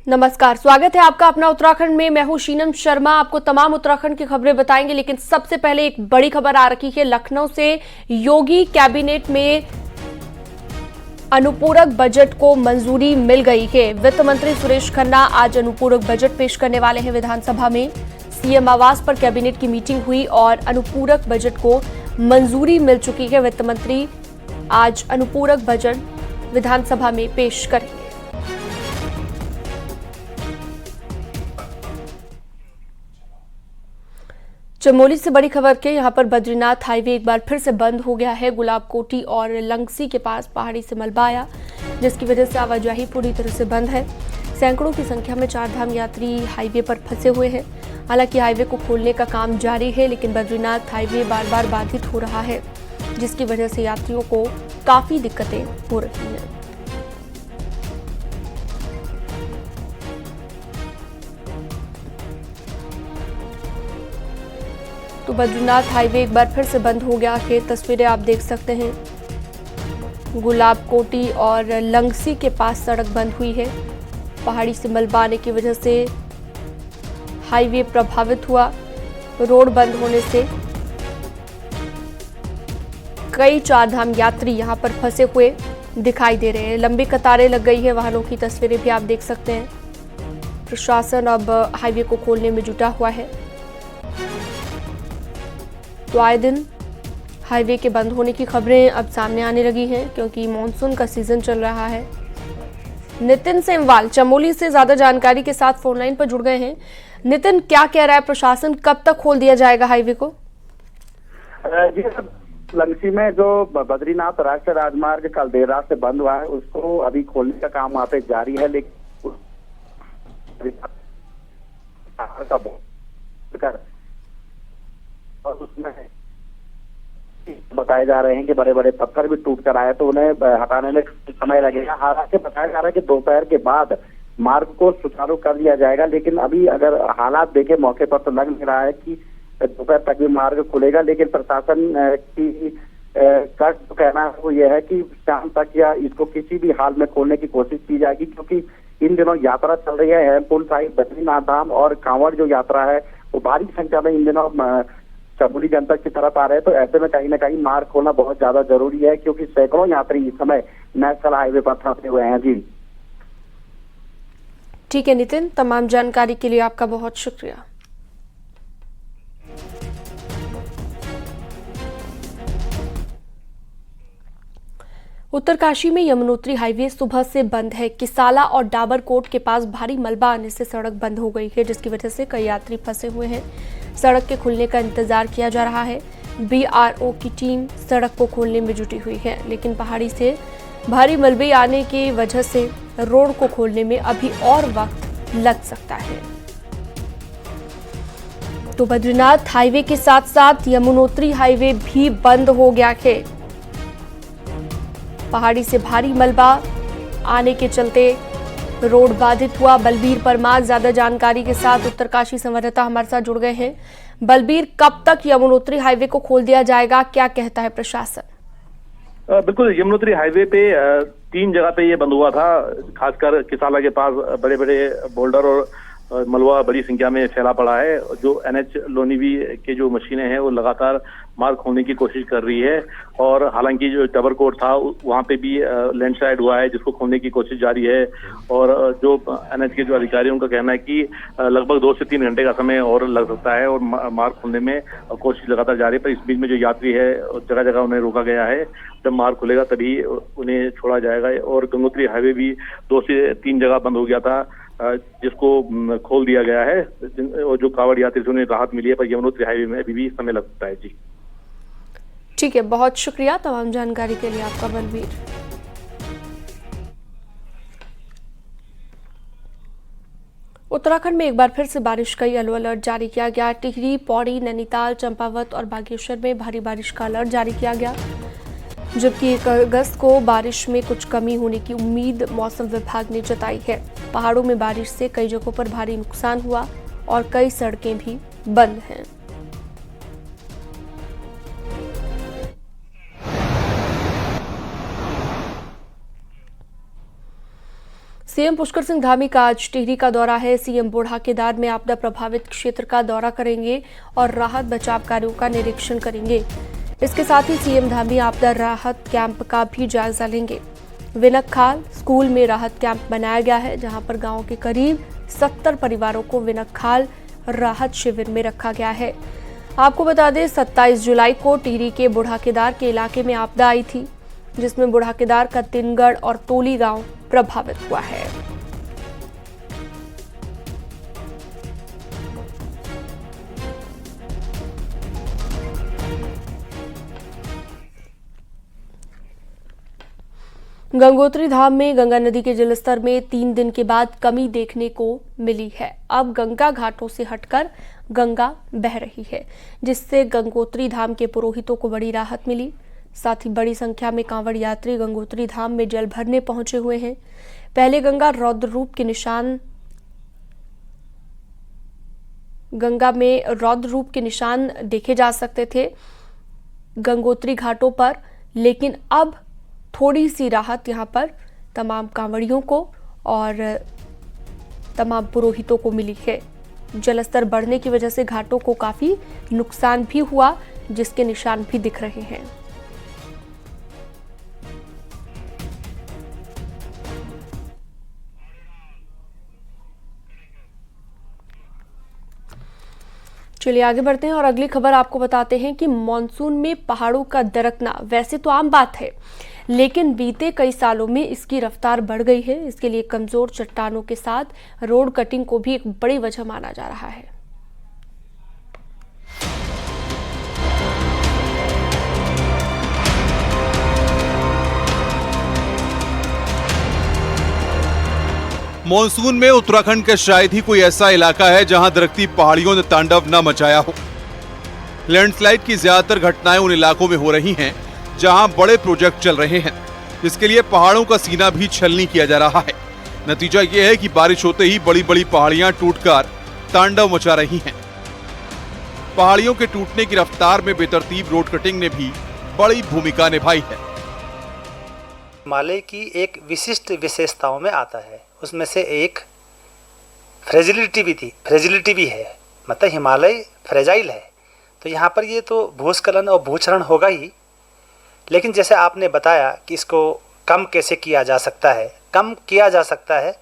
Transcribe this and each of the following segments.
नमस्कार, स्वागत है आपका अपना उत्तराखंड में। मैं हूं शीनम शर्मा। आपको तमाम उत्तराखंड की खबरें बताएंगे, लेकिन सबसे पहले एक बड़ी खबर आ रखी है लखनऊ से। योगी कैबिनेट में अनुपूरक बजट को मंजूरी मिल गई है। वित्त मंत्री सुरेश खन्ना आज अनुपूरक बजट पेश करने वाले हैं विधानसभा में। सीएम आवास पर कैबिनेट की मीटिंग हुई और अनुपूरक बजट को मंजूरी मिल चुकी है। वित्त मंत्री आज अनुपूरक बजट विधानसभा में पेश करेंगे। चमोली से बड़ी खबर के यहां पर बद्रीनाथ हाईवे एक बार फिर से बंद हो गया है। गुलाबकोटी और लंगसी के पास पहाड़ी से मलबा आया, जिसकी वजह से आवाजाही पूरी तरह से बंद है। सैकड़ों की संख्या में चारधाम यात्री हाईवे पर फंसे हुए हैं। हालांकि हाईवे को खोलने का काम जारी है, लेकिन बद्रीनाथ हाईवे बार बार बाधित हो रहा है, जिसकी वजह से यात्रियों को काफी दिक्कतें हो रही हैं। तो बद्रीनाथ हाईवे एक बार फिर से बंद हो गया है। तस्वीरें आप देख सकते हैं। गुलाबकोटी और लंगसी के पास सड़क बंद हुई है। पहाड़ी से मलबा आने की वजह से हाईवे प्रभावित हुआ। रोड बंद होने से कई चारधाम यात्री यहां पर फंसे हुए दिखाई दे रहे हैं। लंबी कतारें लग गई है वाहनों की। तस्वीरें भी आप देख सकते हैं। प्रशासन अब हाईवे को खोलने में जुटा हुआ है। तो आए दिन हाईवे के बंद होने की खबरें अब सामने आने लगी हैं, क्योंकि मॉनसून का सीजन चल रहा है। नितिन सेमवाल चमोली से ज्यादा जानकारी के साथ फोन लाइन पर जुड़ गए हैं। नितिन, क्या कह रहा है प्रशासन, कब तक खोल दिया जाएगा हाईवे को? जी, लंगसी में जो बद्रीनाथ राष्ट्रीय राजमार्ग कल देर रात से बंद हुआ है, उसको अभी खोलने का काम वहाँ पे जारी है। लेकिन और उसमें बताए जा रहे हैं कि बड़े बड़े पत्थर भी टूट कर आए, तो उन्हें हटाने में समय लगेगा। हालांकि बताया जा रहा है कि दोपहर के बाद मार्ग को सुचारू कर लिया जाएगा, लेकिन अभी अगर हालात देखें मौके पर तो लग नहीं रहा है कि दोपहर तक भी मार्ग खुलेगा। लेकिन प्रशासन की का कहना है वो ये है कि शाम तक या इसको किसी भी हाल में खोलने की कोशिश की जाएगी, क्योंकि इन दिनों यात्रा चल रही है हेमकुंड साहिब, बद्रीनाथ धाम और कांवड़ जो यात्रा है वो भारी संख्या में इन दिनों चमोली जनपद की तरफ आ रहे हैं। तो ऐसे में कहीं ना कहीं मार्ग खोलना बहुत ज्यादा जरूरी है, क्योंकि सैकड़ों यात्री इस समय नेशनल हाईवे पर फंसे हुए हैं। जी ठीक है नितिन, तमाम जानकारी के लिए आपका बहुत शुक्रिया। उत्तरकाशी में यमुनोत्री हाईवे सुबह से बंद है। किसाला और डाबरकोट के पास भारी मलबा आने से सड़क बंद हो गई है, जिसकी वजह से कई यात्री फंसे हुए हैं। सड़क के खुलने का इंतजार किया जा रहा है। बीआरओ की टीम सड़क को खोलने में जुटी हुई है, लेकिन पहाड़ी से भारी मलबे आने की वजह से रोड को खोलने में अभी और वक्त लग सकता है। तो बद्रीनाथ हाईवे के साथ साथ यमुनोत्री हाईवे भी बंद हो गया है। पहाड़ी से भारी मलबा आने के चलते रोड बाधित हुआ। बलबीर परमार ज्यादा जानकारी के साथ उत्तरकाशी संवाददाता हमारे साथ जुड़ गए हैं। बलबीर, कब तक यमुनोत्री हाईवे को खोल दिया जाएगा, क्या कहता है प्रशासन? बिल्कुल, यमुनोत्री हाईवे पे 3 जगह पे ये बंद हुआ था। खासकर किसाला के पास बड़े बड़े बोल्डर और मलबा बड़ी संख्या में फैला पड़ा है। जो एनएच लोनीवी के जो मशीनें हैं वो लगातार मार्ग खोलने की कोशिश कर रही है, और हालांकि जो डबरकोट था वहाँ पे भी लैंडस्लाइड हुआ है, जिसको खोलने की कोशिश जारी है। और जो एनएच के जो अधिकारी उनका कहना है कि लगभग 2 से 3 घंटे का समय और लग सकता है, और मार्ग खोलने में कोशिश लगातार जारी है। पर इस बीच में जो यात्री है जगह जगह उन्हें रोका गया है। जब मार्ग खुलेगा तभी उन्हें छोड़ा जाएगा। और गंगोत्री हाईवे भी 2 से 3 जगह बंद हो गया था, जिसको खोल दिया गया है, और जो कांवड़ यात्री से उन्हें राहत मिली है। पर यमुनोत्री हाईवे में अभी भी समय लगता है। जी ठीक है, बहुत शुक्रिया तमाम जानकारी के लिए आपका बलबीर। उत्तराखंड में एक बार फिर से बारिश का येलो अलर्ट जारी किया गया। टिहरी, पौड़ी, नैनीताल, चंपावत और बागेश्वर में भारी बारिश का अलर्ट जारी किया गया, जबकि 1 अगस्त को बारिश में कुछ कमी होने की उम्मीद मौसम विभाग ने जताई है। पहाड़ों में बारिश से कई जगहों पर भारी नुकसान हुआ और कई सड़कें भी बंद हैं। सीएम पुष्कर सिंह धामी का आज टिहरी का दौरा है। सीएम बूढ़ा केदार में आपदा प्रभावित क्षेत्र का दौरा करेंगे और राहत बचाव कार्यों का निरीक्षण करेंगे। इसके साथ ही सीएम धामी आपदा राहत कैंप का भी जायजा लेंगे। विनकखाल स्कूल में राहत कैंप बनाया गया है, जहां पर गांव के करीब 70 परिवारों को विनकखाल राहत शिविर में रखा गया है। आपको बता दें 27 जुलाई को टिहरी के बूढ़ा केदार के इलाके में आपदा आई थी, जिसमें बूढ़ा केदार का तिनगढ़ और टोली गांव प्रभावित हुआ है। गंगोत्री धाम में गंगा नदी के जलस्तर में 3 दिन के बाद कमी देखने को मिली है। अब गंगा घाटों से हटकर गंगा बह रही है, जिससे गंगोत्री धाम के पुरोहितों को बड़ी राहत मिली। साथ ही बड़ी संख्या में कांवड़ यात्री गंगोत्री धाम में जल भरने पहुंचे हुए हैं। पहले गंगा में रौद्र रूप के निशान देखे जा सकते थे गंगोत्री घाटों पर, लेकिन अब थोड़ी सी राहत यहां पर तमाम कांवड़ियों को और तमाम पुरोहितों को मिली है। जलस्तर बढ़ने की वजह से घाटों को काफी नुकसान भी हुआ, जिसके निशान भी दिख रहे हैं। चलिए आगे बढ़ते हैं और अगली खबर आपको बताते हैं कि मॉनसून में पहाड़ों का दरकना वैसे तो आम बात है, लेकिन बीते कई सालों में इसकी रफ्तार बढ़ गई है। इसके लिए कमजोर चट्टानों के साथ रोड कटिंग को भी एक बड़ी वजह माना जा रहा है। मॉनसून में उत्तराखंड का शायद ही कोई ऐसा इलाका है जहां दरकती पहाड़ियों ने तांडव न मचाया हो। लैंडस्लाइड की ज्यादातर घटनाएं उन इलाकों में हो रही हैं जहां बड़े प्रोजेक्ट चल रहे हैं, जिसके लिए पहाड़ों का सीना भी छलनी किया जा रहा है। नतीजा यह है कि बारिश होते ही बड़ी बड़ी पहाड़ियां टूटकर तांडव मचा रही हैं। पहाड़ियों के टूटने की रफ्तार में बेतरतीब रोड कटिंग ने भी बड़ी भूमिका निभाई है। हिमालय की एक विशिष्ट विशेषताओं में आता है, उसमें से एक फ्रेजिलिटी भी है। मतलब हिमालय फ्रेजाइल है, तो यहाँ पर ये तो भूस्खलन और भूचरण होगा ही, लेकिन जैसे आपने बताया कि इसको कम कैसे किया जा सकता है,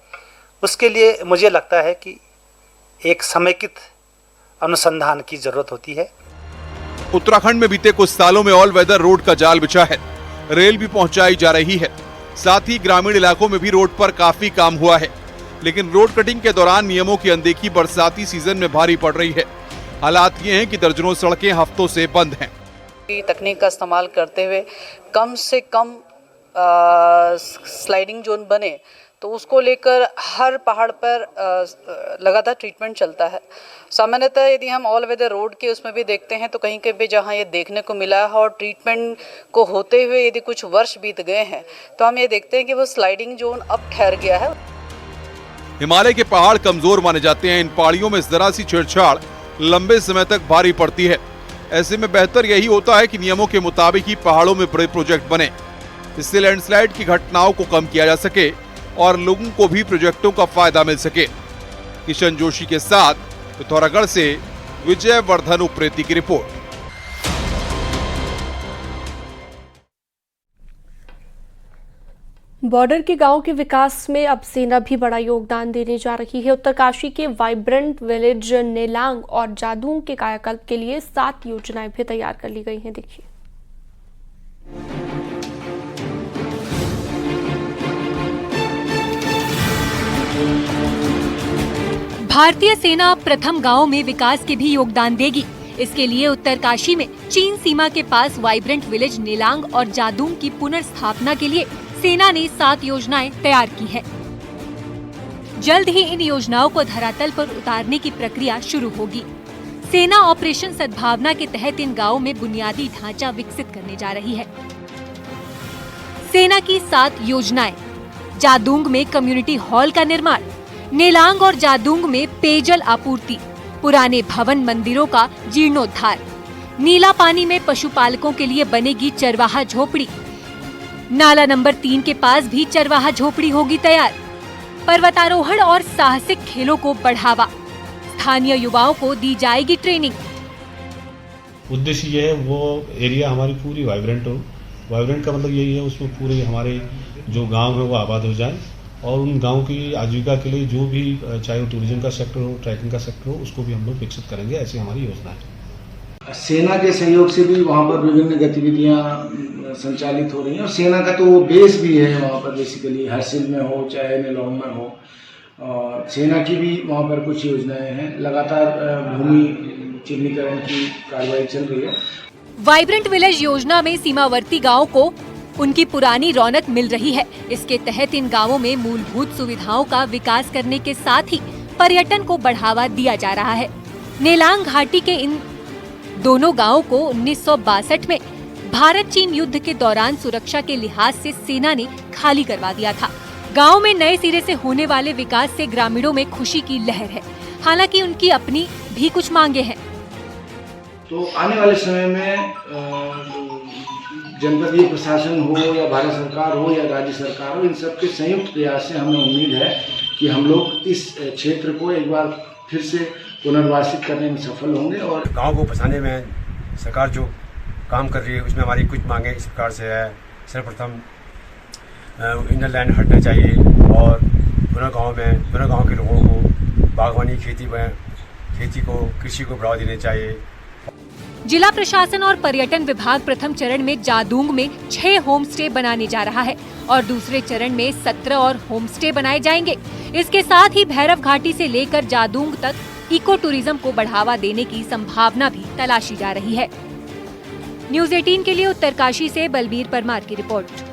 उसके लिए मुझे लगता है कि एक समेकित अनुसंधान की जरूरत होती है। उत्तराखंड में बीते कुछ सालों में ऑल वेदर रोड का जाल बिछा है, रेल भी पहुंचाई जा रही है। साथ ही ग्रामीण इलाकों में भी रोड पर काफी काम हुआ है, लेकिन रोड कटिंग के दौरान नियमों की अनदेखी बरसाती सीजन में भारी पड़ रही है। हालात ये हैं कि दर्जनों सड़कें हफ्तों से बंद हैं। तकनीक का इस्तेमाल करते हुए कम से कम स्लाइडिंग जोन बने, तो उसको लेकर हर पहाड़ पर लगातार ट्रीटमेंट चलता है। सामान्यतः यदि हम ऑल वेदर रोड के उसमें भी देखते हैं, तो कहीं कहीं जहां ये देखने को मिला है और ट्रीटमेंट को होते हुए यदि कुछ वर्ष बीत गए हैं, तो हम ये देखते हैं कि वो स्लाइडिंग जोन अब ठहर गया है। हिमालय के पहाड़ कमजोर माने जाते हैं। इन पहाड़ियों में जरा सी छेड़छाड़ लंबे समय तक भारी पड़ती है। ऐसे में बेहतर यही होता है कि नियमों के मुताबिक ही पहाड़ों में बड़े प्रोजेक्ट बने। इससे लैंडस्लाइड की घटनाओं को कम किया जा सके और लोगों को भी प्रोजेक्टों का फायदा मिल सके। किशन जोशी के साथ पिथौरागढ़ से विजय वर्धन उप्रेती की रिपोर्ट। बॉर्डर के गांव के विकास में अब सेना भी बड़ा योगदान देने जा रही है। उत्तरकाशी के वाइब्रेंट विलेज नेलांग और जादूंग के कायाकल्प के लिए 7 योजनाएं भी तैयार कर ली गई हैं। देखिए, भारतीय सेना प्रथम गांव में विकास के भी योगदान देगी। इसके लिए उत्तरकाशी में चीन सीमा के पास वाइब्रेंट विलेज नेलांग और जादूंग की पुनर्स्थापना के लिए सेना ने 7 योजनाएं तैयार की है। जल्द ही इन योजनाओं को धरातल पर उतारने की प्रक्रिया शुरू होगी। सेना ऑपरेशन सद्भावना के तहत इन गांवों में बुनियादी ढांचा विकसित करने जा रही है। सेना की 7 योजनाएं: जादूंग में कम्युनिटी हॉल का निर्माण, नेलांग और जादूंग में पेयजल आपूर्ति, पुराने भवन मंदिरों का जीर्णोद्धार, नीला पानी में पशुपालकों के लिए बनेगी चरवाहा झोपड़ी, नाला नंबर 3 के पास भी चरवाहा झोपड़ी होगी तैयार। पर्वतारोहण और साहसिक खेलों को बढ़ावा। स्थानीय युवाओं को दी जाएगी ट्रेनिंग। उद्देश्य ये है वो एरिया हमारी पूरी वाइब्रेंट हो। वाइब्रेंट का मतलब यही है उसमें पूरे हमारे जो गांव है वो आबाद हो जाए और उन गांव की आजीविका के लिए जो भी चाहे वो टूरिज्म का सेक्टर हो, ट्रैकिंग का सेक्टर हो, उसको भी हम लोग विकसित करेंगे, ऐसी हमारी योजना है। सेना के सहयोग से भी वहाँ पर विभिन्न गतिविधियाँ संचालित हो रही हैं और सेना का तो वो बेस भी है वहाँ पर, बेसिकली हरसिल में हो चाहे नेलोंग में हो। और सेना की भी वहाँ पर कुछ योजनाएं हैं। लगातार भूमि चिन्हीकरण की कार्रवाई चल रही है। वाइब्रेंट विलेज योजना में सीमावर्ती गांवों को उनकी पुरानी रौनक मिल रही है। इसके तहत इन गांवों में मूलभूत सुविधाओं का विकास करने के साथ ही पर्यटन को बढ़ावा दिया जा रहा है। नेलांग घाटी के इन दोनों गांवों को 1962 में भारत चीन युद्ध के दौरान सुरक्षा के लिहाज से सेना ने खाली करवा दिया था। गांव में नए सिरे से होने वाले विकास से ग्रामीणों में खुशी की लहर है। हालांकि उनकी अपनी भी कुछ मांगे हैं। तो आने वाले समय में जनपदीय प्रशासन हो या भारत सरकार हो या राज्य सरकार हो, इन सब के संयुक्त प्रयास से हमें उम्मीद है कि हम लोग इस क्षेत्र को एक बार फिर से पुनर्वासित करने में सफल होंगे। और गांव को बसाने में सरकार जो काम कर रही है उसमें हमारी कुछ मांगे इस प्रकार से है। सर्वप्रथम इंडर लैंड हटना चाहिए और दोनों गाँव के लोगों को बागवानी खेती को कृषि को बढ़ावा देना चाहिए। जिला प्रशासन और पर्यटन विभाग प्रथम चरण में जादूंग में 6 होम स्टे बनाने जा रहा है और दूसरे चरण में 17 और होम स्टे बनाए जाएंगे। इसके साथ ही भैरव घाटी से लेकर जादूंग तक इको टूरिज्म को बढ़ावा देने की संभावना भी तलाशी जा रही है। न्यूज़ 18 के लिए उत्तरकाशी से बलबीर परमार की रिपोर्ट।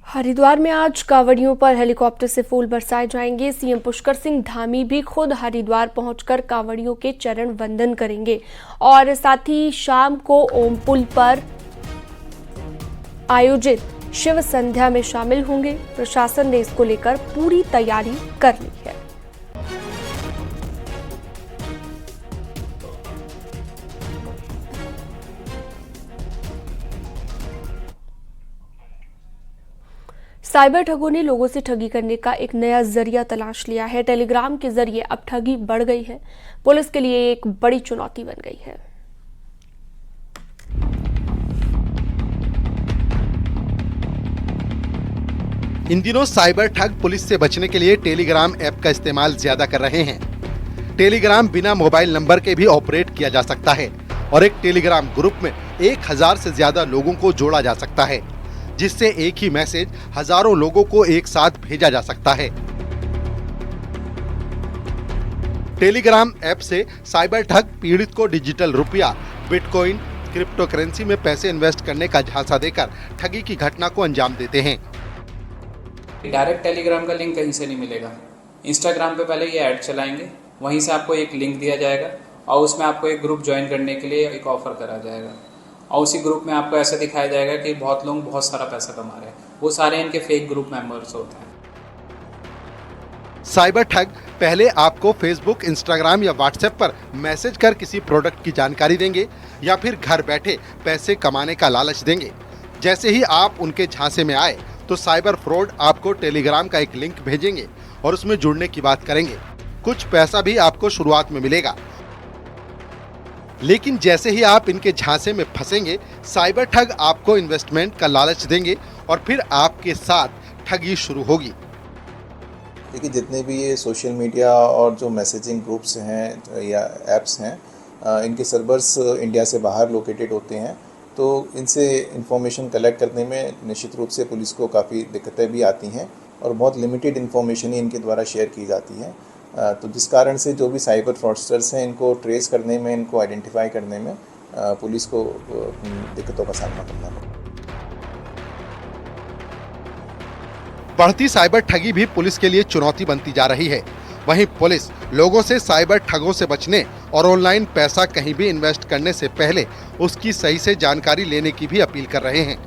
हरिद्वार में आज कांवड़ियों पर हेलीकॉप्टर से फूल बरसाए जाएंगे। सीएम पुष्कर सिंह धामी भी खुद हरिद्वार पहुंचकर कांवड़ियों के चरण वंदन करेंगे और साथ ही शाम को ओम पुल पर आयोजित शिव संध्या में शामिल होंगे। प्रशासन ने इसको लेकर पूरी तैयारी कर ली है। साइबर ठगों ने लोगों से ठगी करने का एक नया जरिया तलाश लिया है। टेलीग्राम के जरिए अब ठगी बढ़ गई है। पुलिस के लिए एक बड़ी चुनौती बन गई है। इन दिनों साइबर ठग पुलिस से बचने के लिए टेलीग्राम ऐप का इस्तेमाल ज्यादा कर रहे हैं। टेलीग्राम बिना मोबाइल नंबर के भी ऑपरेट किया जा सकता है और एक टेलीग्राम ग्रुप में 1000 से ज्यादा लोगों को जोड़ा जा सकता है, जिससे एक ही मैसेज हजारों लोगों को एक साथ भेजा जा सकता है। टेलीग्राम ऐप से साइबर ठग पीड़ित को डिजिटल रुपया, बिटकॉइन, क्रिप्टो करेंसी में पैसे इन्वेस्ट करने का झांसा देकर ठगी की घटना को अंजाम देते हैं। डायरेक्ट टेलीग्राम का लिंक कहीं से नहीं मिलेगा। इंस्टाग्राम पे पहले ये ऐड चलाएंगे, वहीं से आपको एक लिंक दिया जाएगा और उसमें आपको एक ग्रुप ज्वाइन करने के लिए एक ऑफर करा जाएगा और उसी ग्रुप में आपको ऐसा दिखाया जाएगा कि बहुत लोग बहुत सारा पैसा कमा रहे हैं। वो सारे इनके फेक ग्रुप मेंबर्स होते हैं। साइबर ठग पहले आपको फेसबुक, इंस्टाग्राम या व्हाट्सएप पर मैसेज कर किसी प्रोडक्ट की जानकारी देंगे या फिर घर बैठे पैसे कमाने का लालच देंगे। जैसे ही आप उनके झांसे में आए तो साइबर फ्रॉड आपको टेलीग्राम का एक लिंक भेजेंगे और उसमें जुड़ने की बात करेंगे। कुछ पैसा भी आपको शुरुआत में मिलेगा, लेकिन जैसे ही आप इनके झांसे में फंसेंगे, साइबर ठग आपको इन्वेस्टमेंट का लालच देंगे और फिर आपके साथ ठगी शुरू होगी। देखिए, जितने भी ये सोशल मीडिया और जो मैसेजिंग ग्रुप्स हैं या एप्स हैं, इनके सर्वर्स इंडिया से बाहर लोकेटेड होते हैं, तो इनसे इंफॉर्मेशन कलेक्ट करने में निश्चित रूप से पुलिस को काफ़ी दिक्कतें भी आती हैं और बहुत लिमिटेड इन्फॉर्मेशन ही इनके द्वारा शेयर की जाती है। तो जिस कारण से जो भी साइबर फ्रॉडस्टर्स हैं, इनको ट्रेस करने में, इनको आइडेंटिफाई करने में पुलिस को दिक्कतों का सामना करना पड़ता है। बढ़ती साइबर ठगी भी पुलिस के लिए चुनौती बनती जा रही है। वहीं पुलिस लोगों से साइबर ठगों से बचने और ऑनलाइन पैसा कहीं भी इन्वेस्ट करने से पहले उसकी सही से जानकारी लेने की भी अपील कर रहे हैं।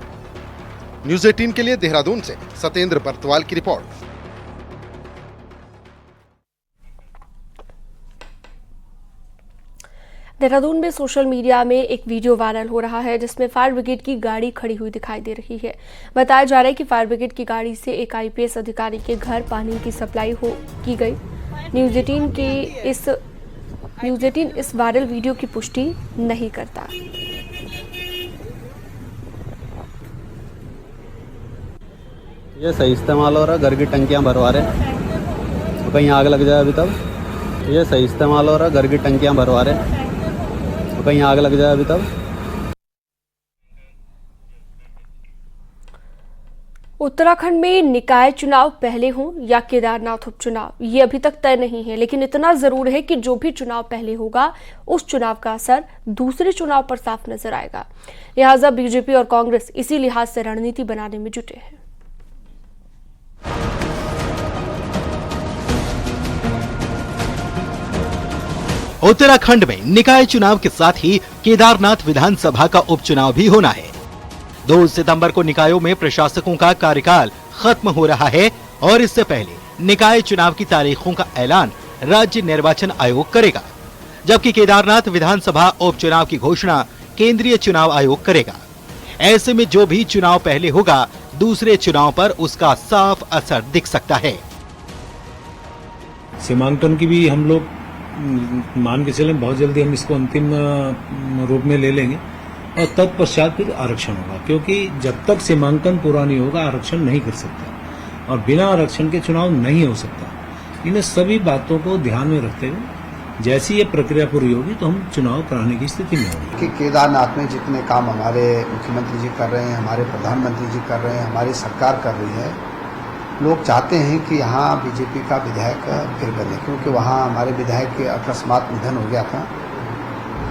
न्यूज़ 18 के लिए देहरादून से सतेंद्र बर्तवाल की रिपोर्ट। देहरादून में सोशल मीडिया में एक वीडियो वायरल हो रहा है जिसमें फायर ब्रिगेड की गाड़ी खड़ी हुई दिखाई दे रही है। बताया जा रहा है कि फायर ब्रिगेड की गाड़ी से एक आईपीएस अधिकारी के घर पानी की सप्लाई की गई। न्यूज़ 18 इस वायरल वीडियो की पुष्टि नहीं करता। ये सही इस्तेमाल हो रहा है, घर की टंकियां भरवा रहे, कहीं आग लग जाए अभी तब। ये सही इस्तेमाल हो रहा है, घर की टंकियां भरवा रहे, कहीं आग लग जाए अभी तब। उत्तराखंड में निकाय चुनाव पहले हों या केदारनाथ उपचुनाव, ये अभी तक तय नहीं है, लेकिन इतना जरूर है कि जो भी चुनाव पहले होगा उस चुनाव का असर दूसरे चुनाव पर साफ नजर आएगा। लिहाजा बीजेपी और कांग्रेस इसी लिहाज से रणनीति बनाने में जुटे हैं। उत्तराखंड में निकाय चुनाव के साथ ही केदारनाथ विधानसभा का उपचुनाव भी होना है। 2 सितंबर को निकायों में प्रशासकों का कार्यकाल खत्म हो रहा है और इससे पहले निकाय चुनाव की तारीखों का ऐलान राज्य निर्वाचन आयोग करेगा, जबकि केदारनाथ विधानसभा उपचुनाव की घोषणा केंद्रीय चुनाव आयोग करेगा। ऐसे में जो भी चुनाव पहले होगा दूसरे चुनाव पर उसका साफ असर दिख सकता है। सीमांकन की भी हम लोग मान के चलें, बहुत जल्दी हम इसको अंतिम रूप में ले लेंगे और तत्पश्चात फिर आरक्षण होगा, क्योंकि जब तक सीमांकन पूरा नहीं होगा आरक्षण नहीं कर सकता और बिना आरक्षण के चुनाव नहीं हो सकता। इन सभी बातों को ध्यान में रखते हुए जैसी ये प्रक्रिया पूरी होगी तो हम चुनाव कराने की स्थिति में होंगे। कि केदारनाथ में जितने काम हमारे मुख्यमंत्री जी कर रहे हैं, हमारे प्रधानमंत्री जी कर रहे हैं, हमारी सरकार कर रही है, लोग चाहते हैं कि यहाँ बीजेपी का विधायक फिर बने, क्योंकि वहाँ हमारे विधायक के अकस्मात निधन हो गया था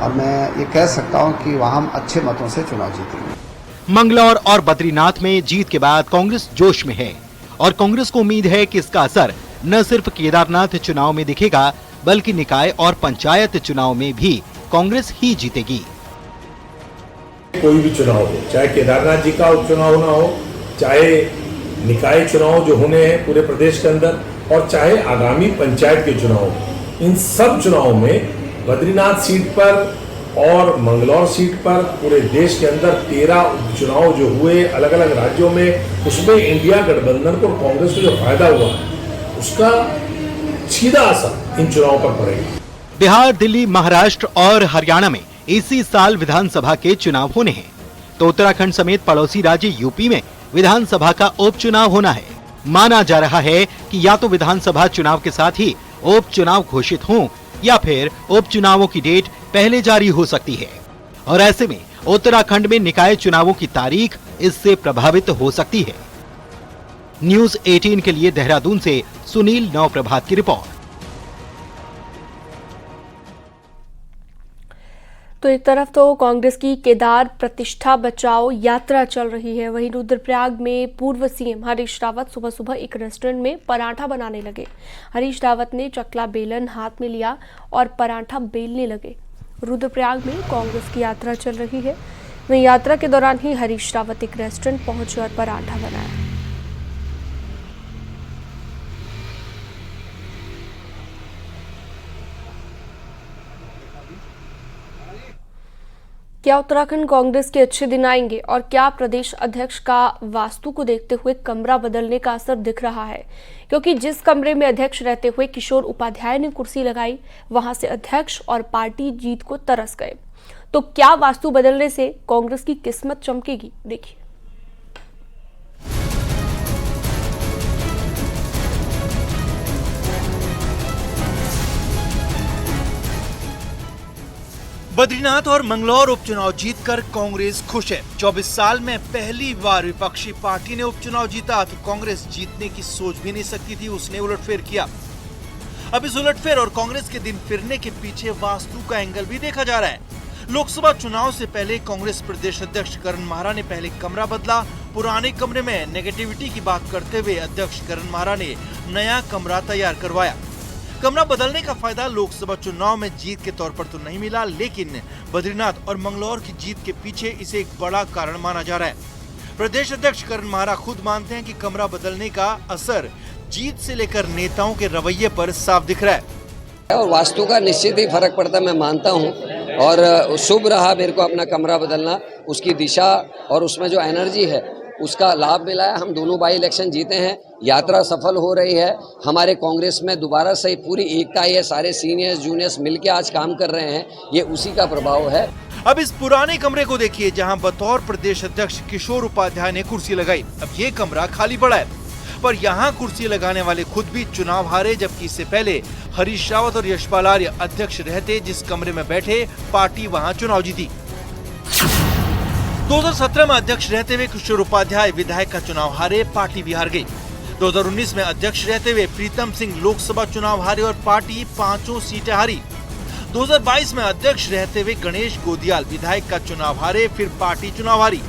और मैं ये कह सकता हूँ कि वहाँ हम अच्छे मतों से चुनाव जीतेंगे। मंगलौर और बद्रीनाथ में जीत के बाद कांग्रेस जोश में है और कांग्रेस को उम्मीद है कि इसका असर न सिर्फ केदारनाथ चुनाव में दिखेगा बल्कि निकाय और पंचायत चुनाव में भी कांग्रेस ही जीतेगी। कोई भी चुनाव हो, चाहे केदारनाथ जी का उपचुनाव होना हो, चाहे निकाय चुनाव जो होने हैं पूरे प्रदेश के अंदर, और चाहे आगामी पंचायत के चुनाव, इन सब चुनाव में बद्रीनाथ सीट पर और मंगलौर सीट पर पूरे देश के अंदर 13 उपचुनाव जो हुए अलग अलग राज्यों में, उसमें इंडिया गठबंधन को कांग्रेस को जो फायदा हुआ उसका सीधा असर इन चुनावों पर पड़ेगा। बिहार, दिल्ली, महाराष्ट्र और हरियाणा में इसी साल विधानसभा के चुनाव होने हैं, तो उत्तराखंड समेत पड़ोसी राज्य यूपी में विधानसभा का उपचुनाव होना है। माना जा रहा है कि या तो विधानसभा चुनाव के साथ ही उपचुनाव घोषित हों या फिर उपचुनावों की डेट पहले जारी हो सकती है और ऐसे में उत्तराखंड में निकाय चुनावों की तारीख इससे प्रभावित हो सकती है। न्यूज़ 18 के लिए देहरादून से सुनील नवप्रभात की रिपोर्ट। तो एक तरफ तो कांग्रेस की केदार प्रतिष्ठा बचाओ यात्रा चल रही है, वहीं रुद्रप्रयाग में पूर्व सीएम हरीश रावत सुबह सुबह एक रेस्टोरेंट में पराठा बनाने लगे। हरीश रावत ने चकला बेलन हाथ में लिया और पराठा बेलने लगे। रुद्रप्रयाग में कांग्रेस की यात्रा चल रही है, वहीं यात्रा के दौरान ही हरीश रावत एक रेस्टोरेंट पहुंचे और पराठा बनाया। क्या उत्तराखंड कांग्रेस के अच्छे दिन आएंगे और क्या प्रदेश अध्यक्ष का वास्तु को देखते हुए कमरा बदलने का असर दिख रहा है? क्योंकि जिस कमरे में अध्यक्ष रहते हुए किशोर उपाध्याय ने कुर्सी लगाई, वहां से अध्यक्ष और पार्टी जीत को तरस गए। तो क्या वास्तु बदलने से कांग्रेस की किस्मत चमकेगी? देखिए। बद्रीनाथ और मंगलौर उपचुनाव जीतकर कांग्रेस खुश है। 24 साल में पहली बार विपक्षी पार्टी ने उपचुनाव जीता तो कांग्रेस जीतने की सोच भी नहीं सकती थी, उसने उलटफेर किया। अब इस उलटफेर और कांग्रेस के दिन फिरने के पीछे वास्तु का एंगल भी देखा जा रहा है। लोकसभा चुनाव से पहले कांग्रेस प्रदेश अध्यक्ष करण माहरा ने पहले कमरा बदला। पुराने कमरे में नेगेटिविटी की बात करते हुए अध्यक्ष करण माहरा ने नया कमरा तैयार करवाया। कमरा बदलने का फायदा लोकसभा चुनाव में जीत के तौर पर तो नहीं मिला, लेकिन बद्रीनाथ और मंगलौर की जीत के पीछे इसे एक बड़ा कारण माना जा रहा है। प्रदेश अध्यक्ष करण माहरा खुद मानते हैं कि कमरा बदलने का असर जीत से लेकर नेताओं के रवैये पर साफ दिख रहा है। और वास्तु का निश्चित ही फर्क पड़ता है। मैं मानता हूं और शुभ रहा मेरे को अपना कमरा बदलना, उसकी दिशा और उसमें जो एनर्जी है उसका लाभ मिला है। हम दोनों बाई इलेक्शन जीते हैं, यात्रा सफल हो रही है। हमारे कांग्रेस में दोबारा से पूरी एकता है, सारे सीनियर्स जूनियर्स मिलके आज काम कर रहे हैं, ये उसी का प्रभाव है। अब इस पुराने कमरे को देखिए जहां बतौर प्रदेश अध्यक्ष किशोर उपाध्याय ने कुर्सी लगाई। अब ये कमरा खाली पड़ा है, पर यहाँ कुर्सी लगाने वाले खुद भी चुनाव हारे, जबकि इससे पहले हरीश रावत और यशपाल आर्य अध्यक्ष रहते जिस कमरे में बैठे, पार्टी वहाँ चुनाव जीती। 2017 में अध्यक्ष रहते हुए किशोर उपाध्याय विधायक का चुनाव हारे, पार्टी भी हार गई। 2019 में अध्यक्ष रहते हुए प्रीतम सिंह लोकसभा चुनाव हारे और पार्टी 5 सीटें हारी। 2022 में अध्यक्ष रहते हुए गणेश गोदियाल विधायक का चुनाव हारे, फिर पार्टी चुनाव हारी।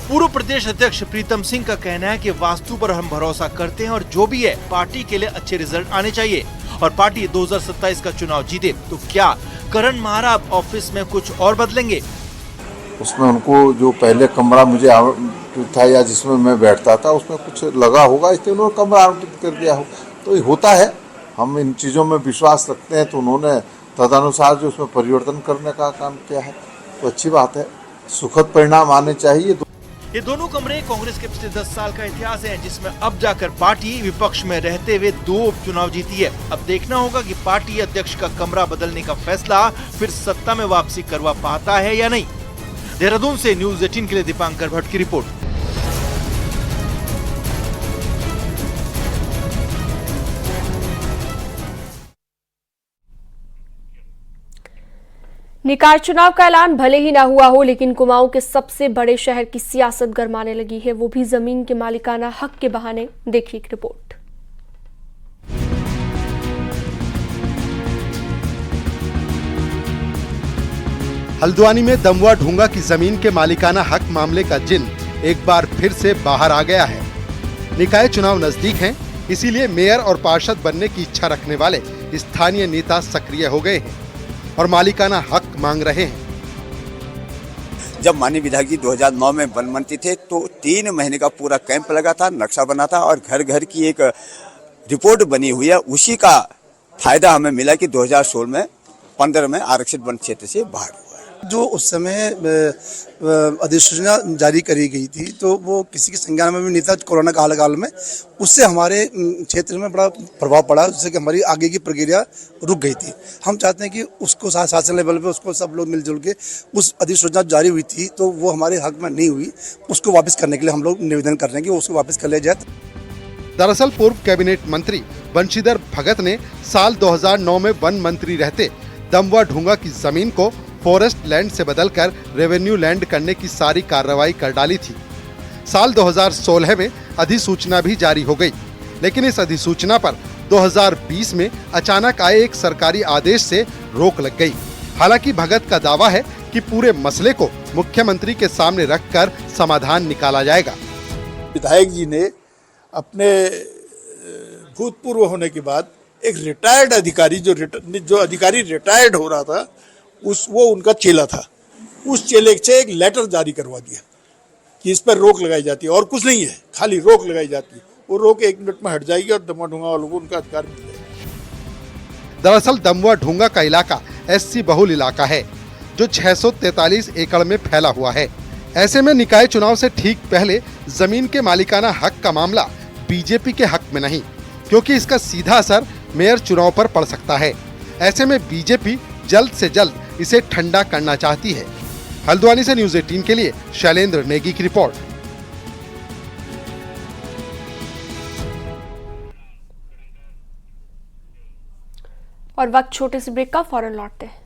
पूर्व प्रदेश अध्यक्ष प्रीतम सिंह का कहना है कि वास्तु पर हम भरोसा करते हैं और जो भी है पार्टी के लिए अच्छे रिजल्ट आने चाहिए और पार्टी 2027 का चुनाव जीते। तो क्या करण महारा ऑफिस में कुछ और बदलेंगे? उसमें उनको जो पहले कमरा मुझे आवंटित था या जिसमें मैं बैठता था उसमें कुछ लगा होगा, इसलिए उन्होंने कमरा आवंटित कर दिया हो, तो ये होता है। हम इन चीज़ों में विश्वास रखते हैं, तो उन्होंने तदनुसार जो उसमें परिवर्तन करने का काम किया है, तो अच्छी बात है, सुखद परिणाम आने चाहिए। ये दोनों कमरे कांग्रेस के पिछले 10 साल का इतिहास है, जिसमें अब जाकर पार्टी विपक्ष में रहते हुए 2 उपचुनाव जीती है। अब देखना होगा कि पार्टी अध्यक्ष का कमरा बदलने का फैसला फिर सत्ता में वापसी करवा पाता है या नहीं। देहरादून से न्यूज़ 18 के लिए दीपांकर भट्ट की रिपोर्ट। निकाय चुनाव का ऐलान भले ही ना हुआ हो, लेकिन कुमाऊं के सबसे बड़े शहर की सियासत गरमाने लगी है, वो भी जमीन के मालिकाना हक के बहाने। देखिए एक रिपोर्ट। हल्द्वानी में दमवा ढूंगा की जमीन के मालिकाना हक मामले का जिन एक बार फिर से बाहर आ गया है। निकाय चुनाव नजदीक हैं, इसीलिए मेयर और पार्षद बनने की इच्छा रखने वाले स्थानीय नेता सक्रिय हो गए हैं और मालिकाना हक मांग रहे हैं। जब माननीय विधायक जी 2009 में वन मंत्री थे तो 3 महीने का पूरा कैंप लगा था, नक्शा बना था और घर घर की एक रिपोर्ट बनी हुई है। उसी का फायदा हमें मिला कि 2016 में 15 में आरक्षित वन क्षेत्र से बाहर हुआ। जो उस समय अधिसूचना जारी करी गई थी तो वो किसी के संज्ञान में भी नहीं था कोरोना काल में, उससे हमारे क्षेत्र में बड़ा प्रभाव पड़ा, जिससे कि हमारी आगे की प्रक्रिया रुक गई थी। हम चाहते हैं कि उसको शासन लेवल पे उसको सब लोग मिलजुल के उस अधिसूचना जारी हुई थी तो वो हमारे हक में नहीं हुई, उसको वापस करने के लिए हम लोग निवेदन कर रहे हैं कि उसको वापस कर लिया जाए। दरअसल पूर्व कैबिनेट मंत्री बंशीधर भगत ने साल 2009 में वन मंत्री रहते दमवा ढूंगा की जमीन को फॉरेस्ट लैंड से बदलकर रेवेन्यू लैंड करने की सारी कार्रवाई कर डाली थी। साल 2016 में अधिसूचना भी जारी हो गई, लेकिन इस अधिसूचना पर 2020 में अचानक आए एक सरकारी आदेश से रोक लग गई। हालांकि भगत का दावा है कि पूरे मसले को मुख्यमंत्री के सामने रखकर समाधान निकाला जाएगा। विधायक जी ने अपने भूतपूर्व होने के बाद एक रिटायर्ड अधिकारी जो अधिकारी रिटायर्ड हो रहा था वो उनका चेला था, उस चेले से एक लेटर जारी करवा दिया कि इस पर रोक लगाई जाती है और कुछ नहीं है, खाली रोक लगाई जाती है। वो रोक 1 मिनट में हट जाएगी और दमवा ढूंगा वालों को उनका अधिकार मिल जाएगा। दरअसल दमवा ढूंगा का इलाका SC बहुल इलाका है जो 643 एकड़ में फैला हुआ है। ऐसे में निकाय चुनाव से ठीक पहले जमीन के मालिकाना हक का मामला बीजेपी के हक में नहीं, क्योंकि इसका सीधा असर मेयर चुनाव पर पड़ सकता है। ऐसे में बीजेपी जल्द से जल्द इसे ठंडा करना चाहती है। हल्द्वानी से न्यूज़ 18 के लिए शैलेंद्र नेगी की रिपोर्ट। और वक्त छोटे से ब्रेक का, फौरन लौटते हैं।